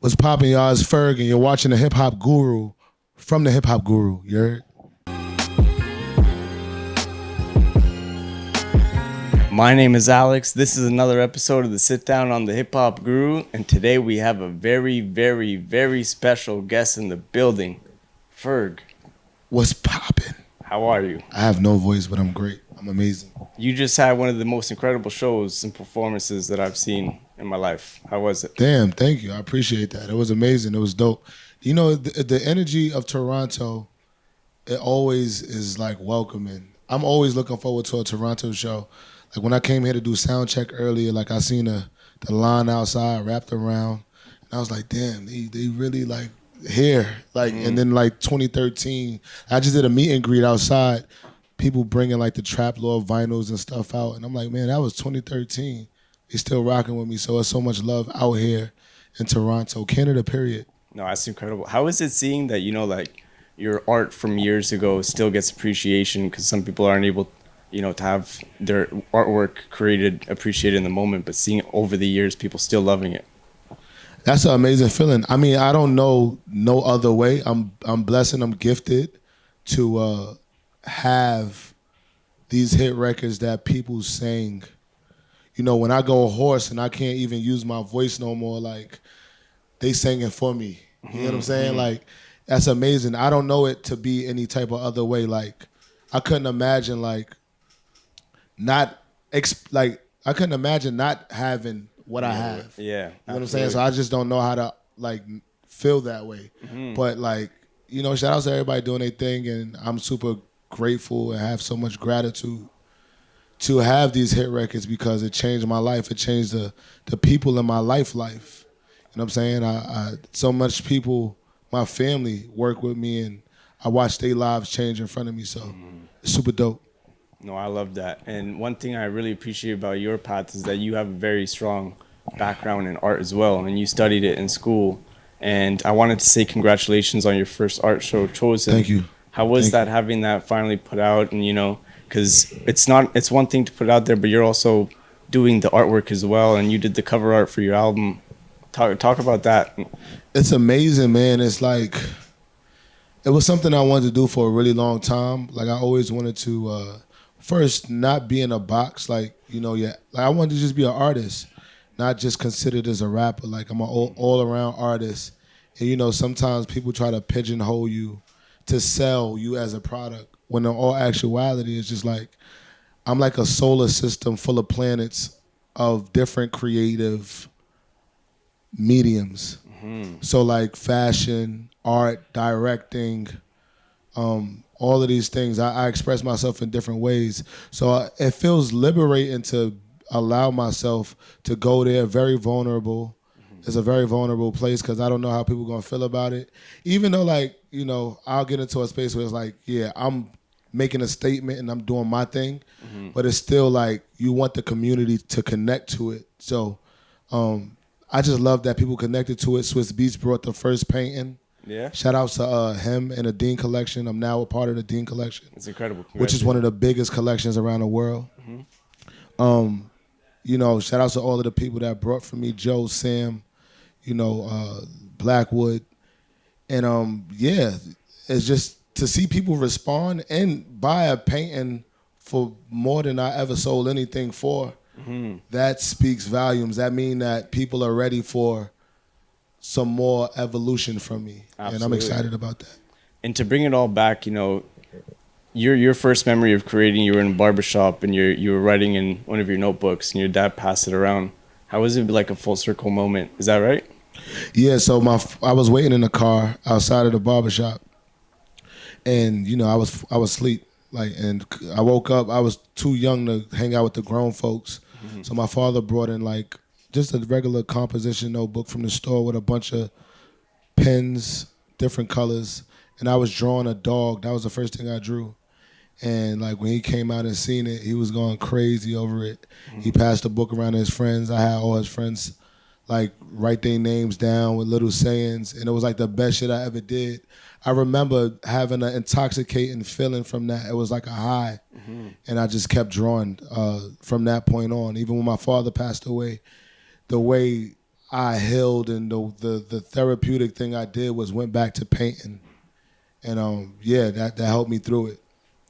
What's poppin', y'all? It's Ferg, and you're watching the Hip Hop Guru from the Hip Hop Guru. You heard? My name is Alex. This is another episode of the Sit Down on the Hip Hop Guru, and today we have a very, very, very special guest in the building, Ferg. What's poppin'? How are you? I have no voice, but I'm great. I'm amazing. You just had one of the most incredible shows and performances that I've seen in my life. How was it? Damn, thank you. I appreciate that. It was amazing. It was dope. You know, the energy of Toronto, it always is like welcoming. I'm always looking forward to a Toronto show. Like when I came here to do sound check earlier, like I seen the line outside wrapped around, and I was like, damn, they really like here. Like, and then like 2013, I just did a meet and greet outside. People bringing like the Trap Lord vinyls and stuff out, and I'm like, man, that was 2013. They still rocking with me, so it's so much love out here in Toronto, Canada, period. No, that's incredible. How is it seeing that, like your art from years ago still gets appreciation because some people aren't able, to have their artwork appreciated in the moment, but seeing it over the years, people still loving it? That's an amazing feeling. I mean, I don't know no other way. I'm blessed and I'm gifted to have these hit records that people sing. When I go hoarse and I can't even use my voice no more, like they singing for me. You know what I'm saying? Like that's amazing. I don't know it to be any type of other way. Like I couldn't imagine not having what I have. Yeah. You know what I'm saying? So I just don't know how to feel that way. But shout out to everybody doing their thing, and I'm super grateful and have so much gratitude to have these hit records because it changed my life. It changed the people in my life. You know what I'm saying? I so much people, my family work with me, and I watch their lives change in front of me. So it's super dope. No, I love that. And one thing I really appreciate about your path is that you have a very strong background in art as well, and you studied it in school. And I wanted to say congratulations on your first art show, Chosen. Thank you. How was that having that finally put out? And because it's one thing to put it out there, but you're also doing the artwork as well, and you did the cover art for your album. Talk about that. It's amazing, man. It's like it was something I wanted to do for a really long time. Like I always wanted to first not be in a box. Like I wanted to just be an artist, not just considered as a rapper. Like I'm an all around artist, and sometimes people try to pigeonhole you to sell you as a product, when in all actuality, it's just like I'm like a solar system full of planets of different creative mediums. So like fashion, art, directing, all of these things, I express myself in different ways. So it feels liberating to allow myself to go there, very vulnerable. It's a very vulnerable place because I don't know how people are going to feel about it. Even though I'll get into a space where it's like, yeah, I'm making a statement and I'm doing my thing, but it's still like you want the community to connect to it. So I just love that people connected to it. Swiss Beats brought the first painting. Yeah. Shout out to him and the Dean Collection. I'm now a part of the Dean Collection. It's incredible. Which is one of the biggest collections around the world. Shout out to all of the people that brought for me, Joe, Sam, Blackwood. And it's just to see people respond and buy a painting for more than I ever sold anything for. That speaks volumes. That means that people are ready for some more evolution from me. Absolutely. And I'm excited about that. And to bring it all back, your first memory of creating, you were in a barbershop and you were writing in one of your notebooks and your dad passed it around. How was it like a full circle moment? Is that right? Yeah, so I was waiting in the car outside of the barbershop, and I was asleep. And I woke up. I was too young to hang out with the grown folks, so my father brought in just a regular composition notebook from the store with a bunch of pens, different colors, and I was drawing a dog. That was the first thing I drew. And when he came out and seen it, he was going crazy over it. He passed the book around to his friends. I had all his friends write their names down with little sayings, and it was the best shit I ever did. I remember having an intoxicating feeling from that. It was like a high, and I just kept drawing from that point on. Even when my father passed away, the way I healed, and the therapeutic thing I did was went back to painting, and yeah, that helped me through it.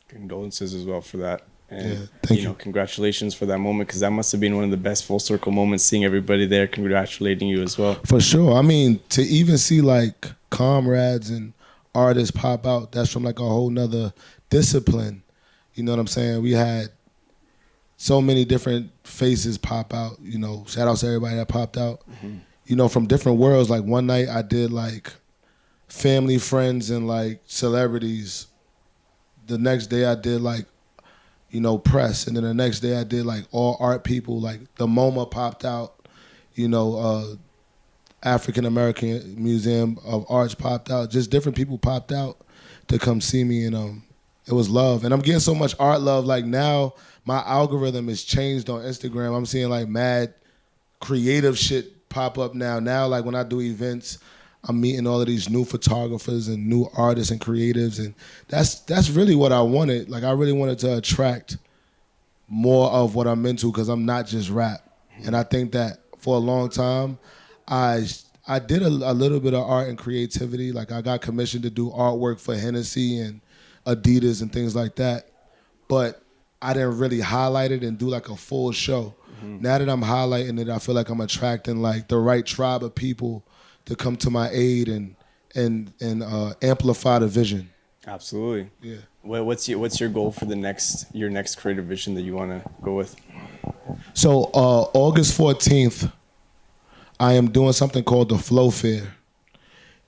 Condolences as well for that. And Yeah, thank you. congratulations for that moment, because that must have been one of the best full circle moments, seeing everybody there congratulating you as well. For sure. I mean, to even see like comrades and artists pop out, that's from like a whole nother discipline. You know what I'm saying? We had so many different faces pop out. You know, shout out to everybody that popped out. Mm-hmm. You know, from different worlds. Like one night I did like family, friends, and like celebrities. The next day I did like, you know, press, and then the next day I did like all art people. Like the MoMA popped out. You know, African American Museum of Arts popped out. Just different people popped out to come see me, and it was love. And I'm getting so much art love. Like now, my algorithm is changed on Instagram. I'm seeing like mad creative shit pop up now. Now, like when I do events, I'm meeting all of these new photographers and new artists and creatives, and that's really what I wanted. Like I really wanted to attract more of what I'm into, because I'm not just rap. And I think that for a long time, I did a little bit of art and creativity. Like I got commissioned to do artwork for Hennessy and Adidas and things like that, but I didn't really highlight it and do like a full show. Mm-hmm. Now that I'm highlighting it, I feel like I'm attracting like the right tribe of people to come to my aid and amplify the vision. Absolutely. Yeah. Well, what's your goal for your next creative vision that you want to go with? So August 14th, I am doing something called the Flow Fair,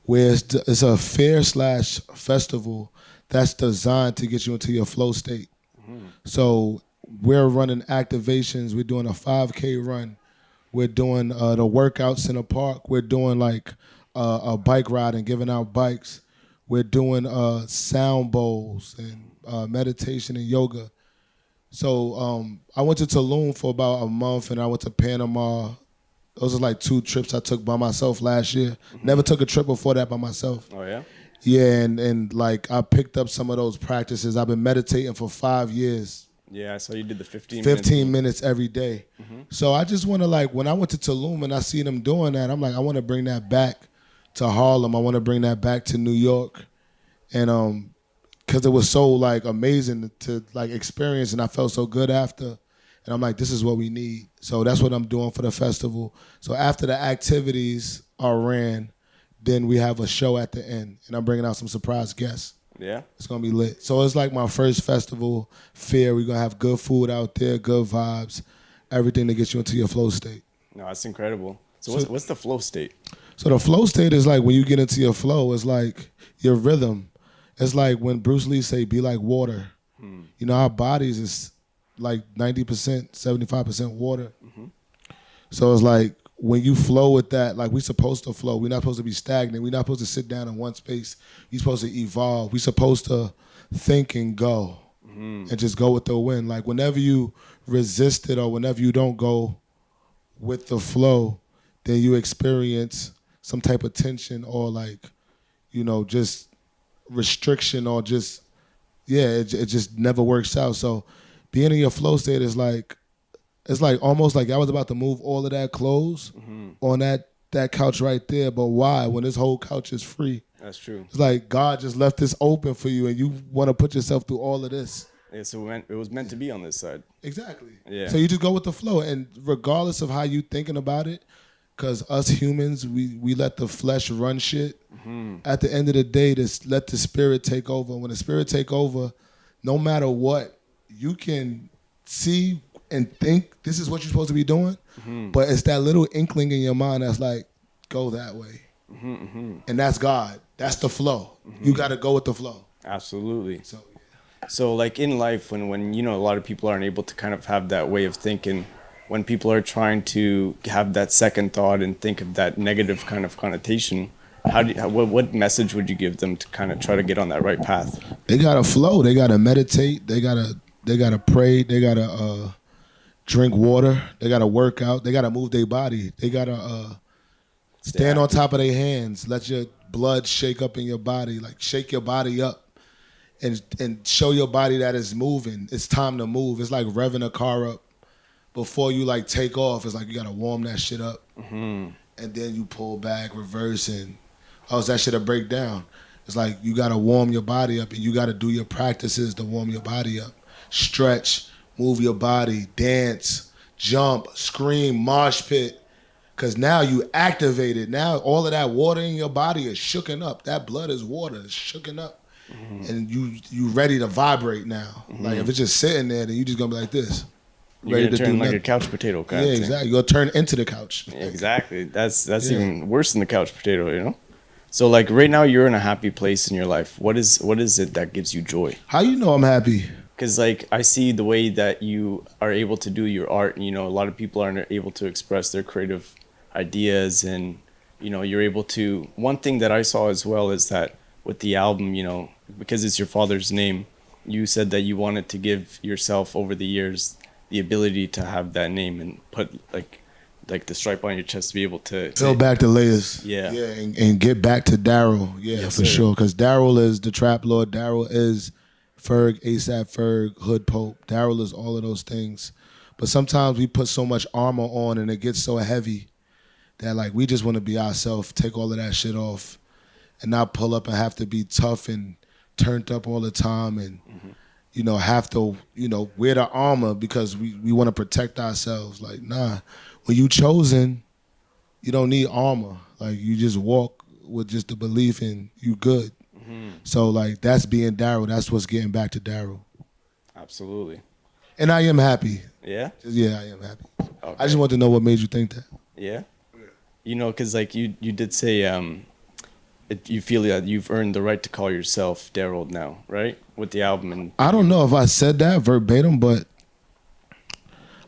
where it's a fair / festival that's designed to get you into your flow state. Mm-hmm. So we're running activations. We're doing a 5K run. We're doing the workouts in the park. We're doing like a bike ride and giving out bikes. We're doing sound bowls and meditation and yoga. So I went to Tulum for about a month, and I went to Panama. Those are like 2 trips I took by myself last year. Mm-hmm. Never took a trip before that by myself. Oh, yeah? Yeah, and like I picked up some of those practices. I've been meditating for 5 years. Yeah, I saw you did the 15 minutes every day. Mm-hmm. So I just want to like, when I went to Tulum and I see them doing that, I'm like, I want to bring that back to Harlem. I want to bring that back to New York. And because it was so like amazing to like experience, and I felt so good after. And I'm like, this is what we need. So that's what I'm doing for the festival. So after the activities are ran, then we have a show at the end, and I'm bringing out some surprise guests. Yeah. It's going to be lit. So it's like my first festival fair. We're going to have good food out there, good vibes, everything to get you into your flow state. No, that's incredible. So what's the flow state? So the flow state is like when you get into your flow, it's like your rhythm. It's like when Bruce Lee say, be like water. You know, our bodies is like 90%, 75% water. Mm-hmm. So it's like when you flow with that, like we're supposed to flow. We're not supposed to be stagnant. We're not supposed to sit down in one space. You're supposed to evolve. We're supposed to think and go and just go with the wind. Like whenever you resist it or whenever you don't go with the flow, then you experience some type of tension or like, you know, just restriction or just, yeah, it just never works out. So being in your flow state is like, it's like almost like I was about to move all of that clothes on that couch right there. But why? When this whole couch is free. That's true. It's like God just left this open for you, and you want to put yourself through all of this. Yeah, so it was meant to be on this side. Exactly. Yeah. So you just go with the flow, and regardless of how you thinking about it, because us humans, we let the flesh run shit. Mm-hmm. At the end of the day, just let the spirit take over. When the spirit take over, no matter what, you can see and think this is what you're supposed to be doing, but it's that little inkling in your mind that's like, go that way. And that's God. That's the flow. You got to go with the flow. Absolutely. So like in life, when you know, a lot of people aren't able to kind of have that way of thinking, when people are trying to have that second thought and think of that negative kind of connotation, what message would you give them to kind of try to get on that right path? They got to flow. They got to meditate. They got to pray. They got to drink water. They got to work out. They got to move their body. They got to stand on top of their hands. Let your blood shake up in your body. Like shake your body up and show your body that it's moving. It's time to move. It's like revving a car up before you like take off. It's like you got to warm that shit up. and then you pull back, reverse, and is that shit a breakdown? It's like you gotta warm your body up, and you gotta do your practices to warm your body up. Stretch, move your body, dance, jump, scream, mosh pit. Cause now you activated. Now all of that water in your body is shooken up. That blood is water, it's shooken up. And you ready to vibrate now. Like if it's just sitting there, then you just gonna be like this. You're Ready gonna to turn do like nothing. a couch potato kind of Yeah, thing. exactly. You're gonna turn into the couch. Exactly. That's Yeah. even worse than the couch potato, you know? So like right now you're in a happy place in your life. What is it that gives you joy? How you know I'm happy? Because like I see the way that you are able to do your art, and you know a lot of people aren't able to express their creative ideas, and you know you're able to. One thing that I saw as well is that with the album, you know, because it's your father's name, you said that you wanted to give yourself over the years the ability to have that name and put like the stripe on your chest to be able to Peel back the layers. Yeah. Yeah, and get back to Darold. Yeah, Yes, for sir. sure. Because Darold is the trap lord. Darold is Ferg, ASAP Ferg, Hood Pope. Darold is all of those things. But sometimes we put so much armor on and it gets so heavy that like we just want to be ourselves, take all of that shit off, and not pull up and have to be tough and turned up all the time and you know have to wear the armor because we want to protect ourselves. Like nah, when you chosen, you don't need armor. Like you just walk with just the belief in you good. So like that's being Darold. That's what's getting back to Darold. Absolutely. And I am happy. Yeah. Yeah, I am happy. Okay. I just want to know what made you think that. Yeah. You know, because like you did say, you feel that you've earned the right to call yourself Darold now, right? With the album and I don't know if I said that verbatim, but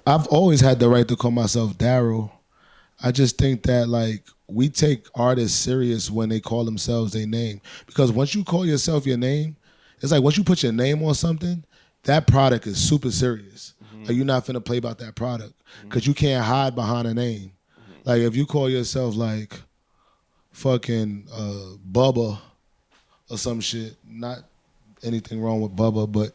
I've always had the right to call myself Darold. I just think that like we take artists serious when they call themselves their name. Because once you call yourself your name, it's like once you put your name on something, that product is super serious. Like you're not finna play about that product. Because you can't hide behind a name. Like if you call yourself like fucking Bubba or some shit, not anything wrong with Bubba, but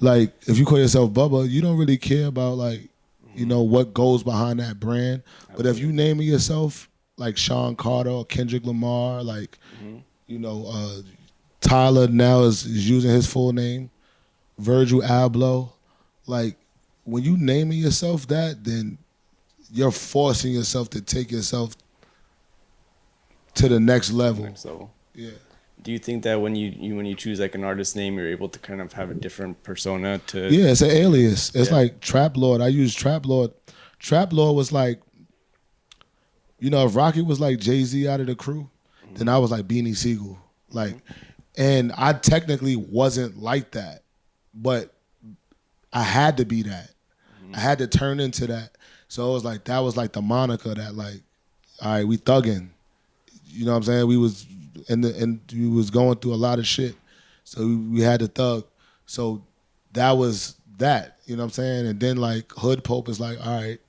like if you call yourself Bubba, you don't really care about like, you know, what goes behind that brand. But if you name it yourself, like Sean Carter or Kendrick Lamar, like, you know, Tyler now is using his full name, Virgil Abloh. Like, when you name it yourself that, then you're forcing yourself to take yourself to the next level. so. Yeah. Do you think that when you choose like an artist name, you're able to kind of have a different persona to? Yeah, it's an alias. It's Yeah. like Trap Lord. I use Trap Lord. Trap Lord was like, you know, if Rocky was like Jay-Z out of the crew, then I was like Beanie Siegel. Like, and I technically wasn't like that, but I had to be that. I had to turn into that. So it was like, that was like the moniker that like, all right, we thugging. You know what I'm saying? We was and we was going through a lot of shit. So we had to thug. So that was that. You know what I'm saying? And then like Hood Pope is like, all right,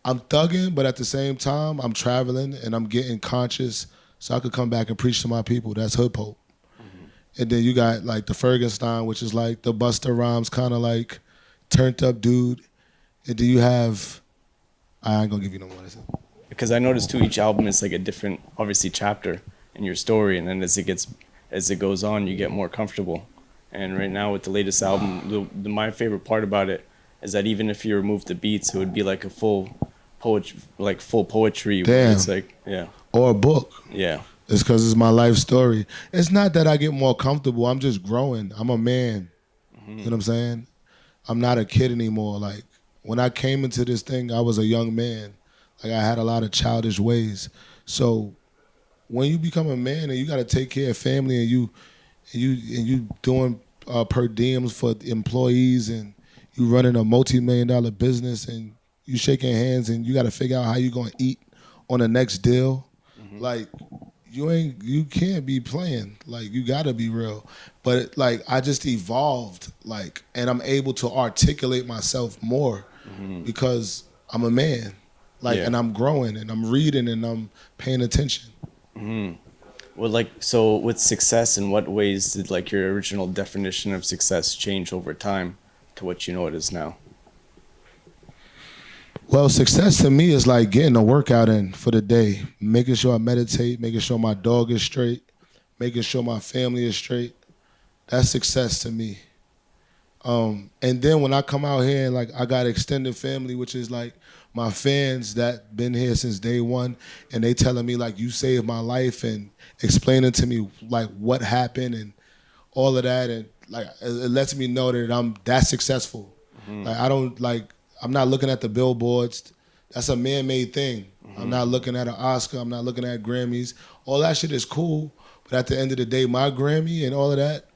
I'm thugging, but at the same time, I'm traveling and I'm getting conscious so I could come back and preach to my people. That's Hood Pope. And then you got like the Fergenstein, which is like the Busta Rhymes kind of like turned up dude. And then you have, I ain't gonna give you no more. Because I noticed too, each album is like a different, obviously, chapter in your story, and then as it goes on, you get more comfortable. And right now with the latest album, my favorite part about it is that even if you remove the beats, it would be like a full poetry. Damn. It's like Or a book. yeah. It's because it's my life story. It's not that I get more comfortable. I'm just growing. I'm a man. You know what I'm saying? I'm not a kid anymore. Like, when I came into this thing, I was a young man. Like, I had a lot of childish ways. So when you become a man and you got to take care of family and you doing per diems for employees and you running a multi-million-dollar business and you shaking hands and you got to figure out how you going to eat on the next deal, like, you can't be playing. Like, you gotta be real. But like, I just evolved, like, and I'm able to articulate myself more because I'm a man. Like, Yeah. and I'm growing and I'm reading and I'm paying attention. Well, like, so with success, in what ways did like your original definition of success change over time to what you know it is now? Well, success to me is like getting a workout in for the day, making sure I meditate, making sure my dog is straight, making sure my family is straight. That's success to me. And then when I come out here and like I got extended family, which is like my fans that been here since day one, and they telling me like you saved my life and explaining to me like what happened and all of that, and like it lets me know that I'm that successful. Like I don't like I'm not looking at the billboards. That's a man-made thing. I'm not looking at an Oscar. I'm not looking at Grammys. All that shit is cool, but at the end of the day, my Grammy and all of that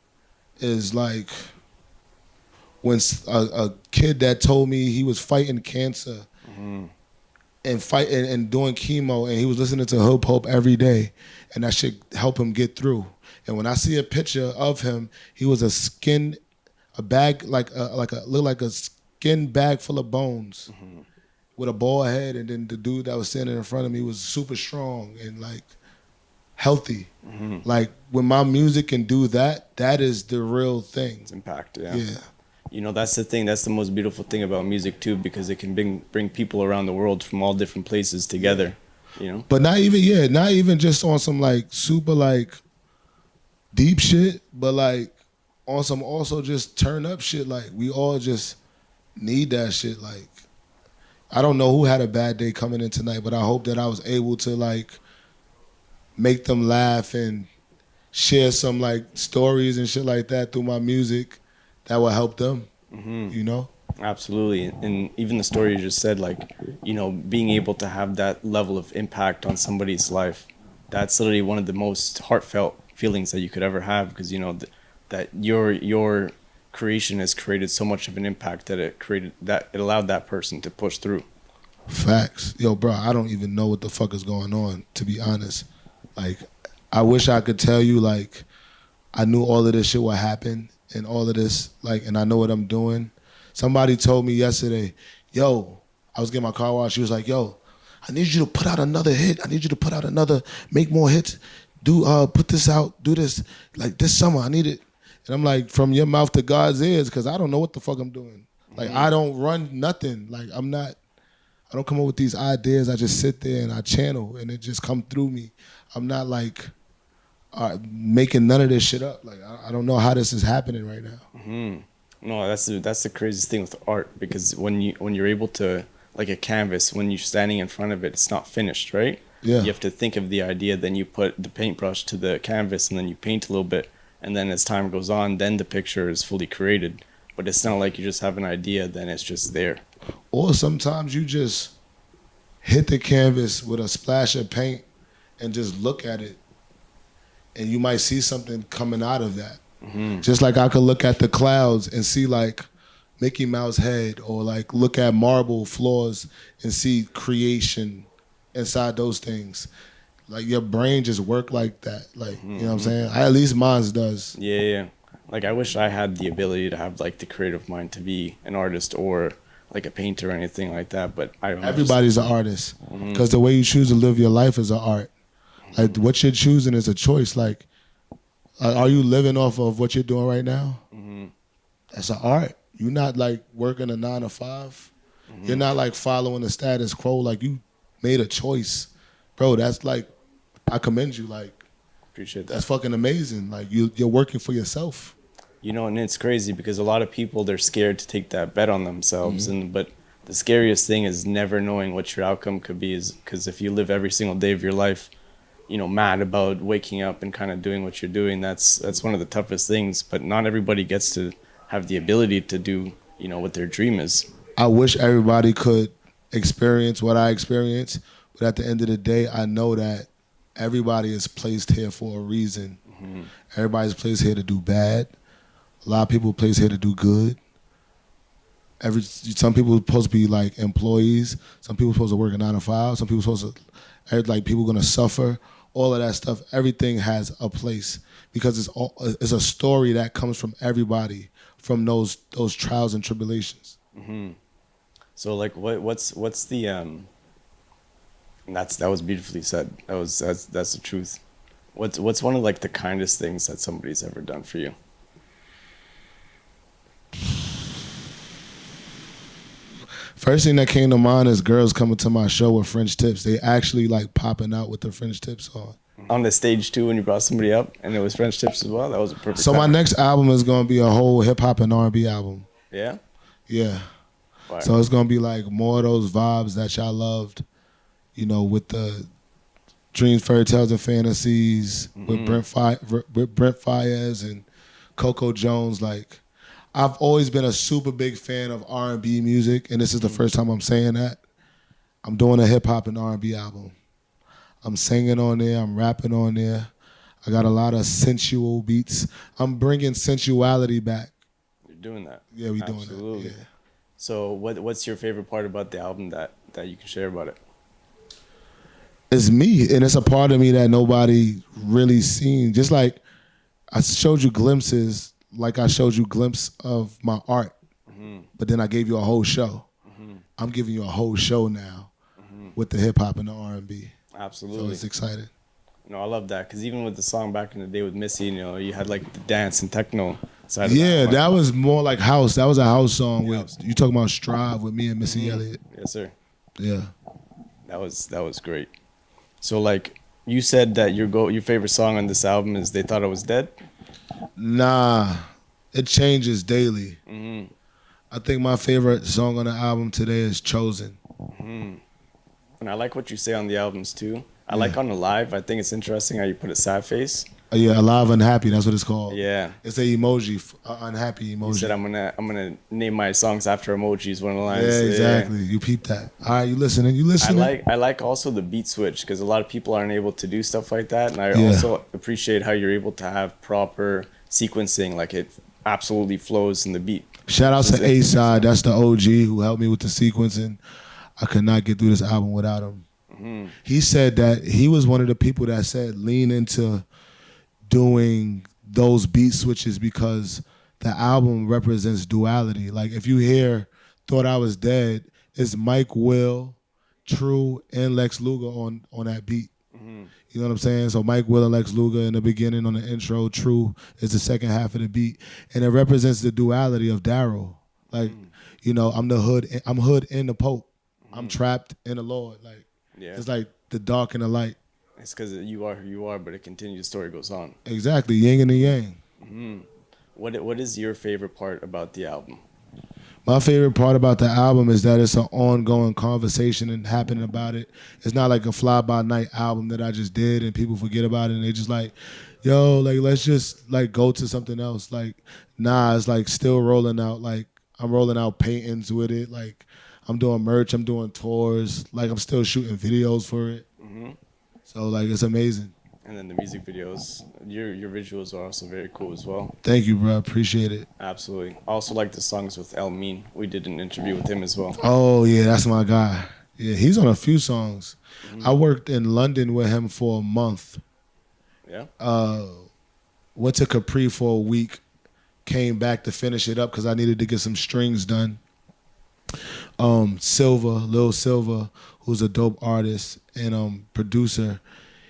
is like when a kid that told me he was fighting cancer and fighting and doing chemo, and he was listening to hip hop every day, and that shit helped him get through. And when I see a picture of him, he was a bag looked like a skin bag full of bones with a bald head, and then the dude that was standing in front of me was super strong and like healthy. Like when my music can do that, that is the real thing. It's impact, yeah. Yeah. You know, that's the thing. That's the most beautiful thing about music too, because it can bring people around the world from all different places together. You know, But not even just on some like super like deep shit, but like on some also just turn up shit. Like we all just need that shit. Like I don't know who had a bad day coming in tonight, but I hope that I was able to like make them laugh and share some like stories and shit like that through my music that will help them. You know? absolutely. And even the story you just said, like, you know, being able to have that level of impact on somebody's life, that's literally one of the most heartfelt feelings that you could ever have, because you know that your creation has created so much of an impact that it allowed that person to push through. Facts. Yo, bro, I don't even know what the fuck is going on, to be honest. Like, I wish I could tell you, like, I knew all of this shit would happen and all of this, like, and I know what I'm doing. Somebody told me yesterday, yo, I was getting my car washed. She was like, yo, I need you to put out another hit. I need you to put out make more hits. Put this out, do this, like this summer, I need it. And I'm like, from your mouth to God's ears, because I don't know what the fuck I'm doing. Like, I don't run nothing. Like, I don't come up with these ideas. I just sit there and I channel and it just come through me. I'm not like making none of this shit up. Like I don't know how this is happening right now. No, that's the craziest thing with art, because when you're able to, like a canvas, when you're standing in front of it, it's not finished, right? Yeah. You have to think of the idea, then you put the paintbrush to the canvas, and then you paint a little bit, and then as time goes on, then the picture is fully created. But it's not like you just have an idea, then it's just there. Or sometimes you just hit the canvas with a splash of paint and just look at it, and you might see something coming out of that. Just like I could look at the clouds and see like Mickey Mouse head, or like look at marble floors and see creation inside those things. Like your brain just work like that. Like, you know what I'm saying? At least mine does. Yeah. Like I wish I had the ability to have like the creative mind to be an artist or like a painter or anything like that, but I don't know. Everybody's an artist, because the way you choose to live your life is an art. Like what you're choosing is a choice. Like, are you living off of what you're doing right now? That's an art. You're not like working a 9 to 5. You're not like following the status quo. Like you made a choice, bro. That's like, I commend you. Like, Appreciate that. that's fucking amazing. Like you're working for yourself. You know, and it's crazy because a lot of people, they're scared to take that bet on themselves, but the scariest thing is never knowing what your outcome could be, is because if you live every single day of your life, you know, mad about waking up and kind of doing what you're doing, that's one of the toughest things. But not everybody gets to have the ability to do, you know, what their dream is. I wish everybody could experience what I experienced, but at the end of the day, I know that everybody is placed here for a reason. Everybody's placed here to do bad. A lot of people placed here to do good. Some people are supposed to be like employees. Some people are supposed to work a 9 to 5. Some people are supposed to, like, people are gonna suffer. All of that stuff. Everything has a place, because it's a story that comes from everybody, from those trials and tribulations. So like, what's the that was beautifully said. That's the truth. What's one of like the kindest things that somebody's ever done for you? First thing that came to mind is girls coming to my show with French tips. They actually like popping out with the French tips on. On the stage too, when you brought somebody up and it was French tips as well, that was a perfect. So my next album is gonna be a whole hip hop and R&B album. Yeah. Yeah. Fire. So it's gonna be like more of those vibes that y'all loved, you know, with the dreams, fairy tales, and fantasies with Brent Faiyaz and Coco Jones. Like, I've always been a super big fan of R&B music, and this is the first time I'm saying that. I'm doing a hip hop and R&B album. I'm singing on there. I'm rapping on there. I got a lot of sensual beats. I'm bringing sensuality back. You're doing that. Yeah, we doing that. Absolutely. Yeah. So what's your favorite part about the album that you can share about it? It's me, and it's a part of me that nobody really seen. Just like I showed you glimpses, like I showed you glimpse of my art, but then I gave you a whole show. I'm giving you a whole show now with the hip hop and the R&B. Absolutely. So it's exciting. No, I love that because even with the song back in the day with Missy, you know, you had like the dance and techno side of Yeah, that. that was more like house. That was a house song with you talking about Strive with me and Missy Elliott. Yes, sir. Yeah. That was great. So like you said that your favorite song on this album is They Thought I Was Dead? Nah, it changes daily. I think my favorite song on the album today is Chosen. And I like what you say on the albums too. I like on the live, I think it's interesting how you put a sad face. Yeah, Alive Unhappy, that's what it's called. Yeah. It's an emoji, unhappy emoji. You said I'm gonna name my songs after emojis, one of the lines. Yeah, exactly. You peep that. All right, you listening? You listening? I like also the beat switch because a lot of people aren't able to do stuff like that, and I also appreciate how you're able to have proper sequencing, like it absolutely flows in the beat. Shout out to A-Side, that's the OG who helped me with the sequencing. I could not get through this album without him. He said that he was one of the people that said lean into doing those beat switches because the album represents duality. Like if you hear Thought I Was Dead, it's Mike Will, True, and Lex Luger on that beat. You know what I'm saying? So Mike Will and Lex Luger in the beginning on the intro, True is the second half of the beat. And it represents the duality of Darold. Like, you know, I'm hood in the Pope. I'm trapped in the Lord. Like, it's like the dark and the light. It's because you are who you are, but it continues. The story goes on. Exactly, yin and the yang. What is your favorite part about the album? My favorite part about the album is that it's an ongoing conversation and happening about it. It's not like a fly-by-night album that I just did and people forget about it and they just like, yo, like let's just like go to something else. Like, nah, it's like still rolling out. Like I'm rolling out paintings with it. Like I'm doing merch, I'm doing tours. Like I'm still shooting videos for it. So like it's amazing. And then the music videos, your visuals are also very cool as well. Thank you, bro. Appreciate it. Absolutely. I also like the songs with El Mean. We did an interview with him as well. Oh yeah, that's my guy. Yeah, he's on a few songs. I worked in London with him for a month. Yeah. Went to Capri for a week. Came back to finish it up because I needed to get some strings done. Lil Silva, who's a dope artist and producer,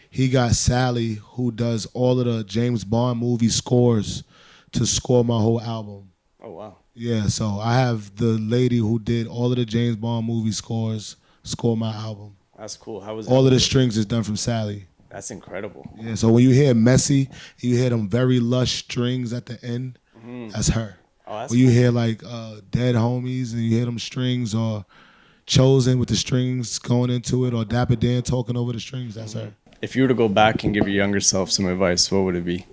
he got Sally, who does all of the James Bond movie scores, to score my whole album. Oh, wow. Yeah, so I have the lady who did all of the James Bond movie scores score my album. That's cool. How was all of the strings is done from Sally. That's incredible. Yeah, so when you hear Messy, you hear them very lush strings at the end, that's her. Oh, that's when you hear like Dead Homies and you hear them strings, or Chosen with the strings going into it, or Dapper Dan talking over the strings, that's her. If you were to go back and give your younger self some advice, what would it be?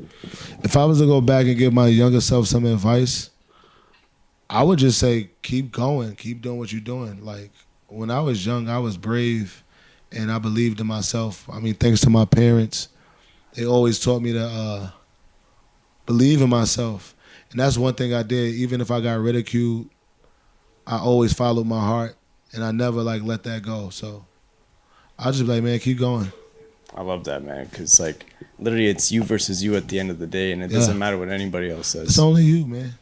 If I was to go back and give my younger self some advice, I would just say keep going, keep doing what you're doing. Like when I was young, I was brave and I believed in myself. I mean, thanks to my parents, they always taught me to believe in myself. And that's one thing I did. Even if I got ridiculed, I always followed my heart and I never like let that go. So I just be like, man, keep going. I love that, man, because like literally it's you versus you at the end of the day, and it doesn't matter what anybody else says. It's only you, man.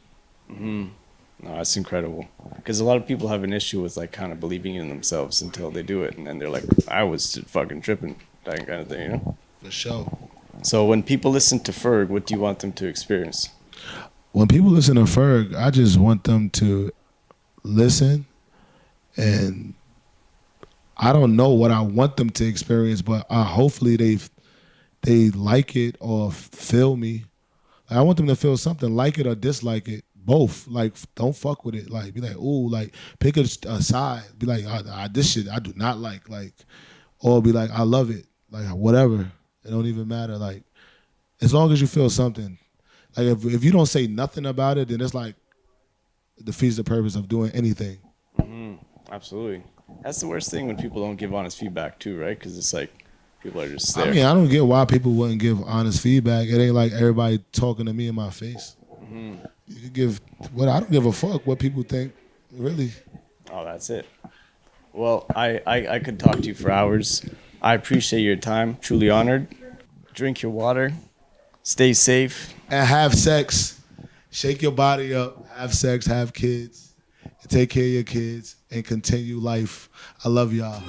No, that's incredible. Because a lot of people have an issue with like kind of believing in themselves until they do it, and then they're like, I was fucking tripping, that kind of thing, you know? For sure. So when people listen to Ferg, what do you want them to experience? When people listen to Ferg, I just want them to listen And I don't know what I want them to experience, but hopefully they like it or feel me. I want them to feel something, like it or dislike it, both. Like, don't fuck with it. Like, be like, ooh, like, pick a side. Be like, this shit I do not like. Or be like, I love it. Like, whatever. It don't even matter. Like, as long as you feel something. Like, if you don't say nothing about it, then it's like, it defeats the purpose of doing anything. Absolutely. That's the worst thing when people don't give honest feedback too, right? Because it's like people are just there. I mean, I don't get why people wouldn't give honest feedback. It ain't like everybody talking to me in my face. You could give I don't give a fuck what people think, really. Oh, that's it. Well, I could talk to you for hours. I appreciate your time. Truly honored. Drink your water. Stay safe. And have sex. Shake your body up. Have sex. Have kids. Take care of your kids and continue life. I love y'all.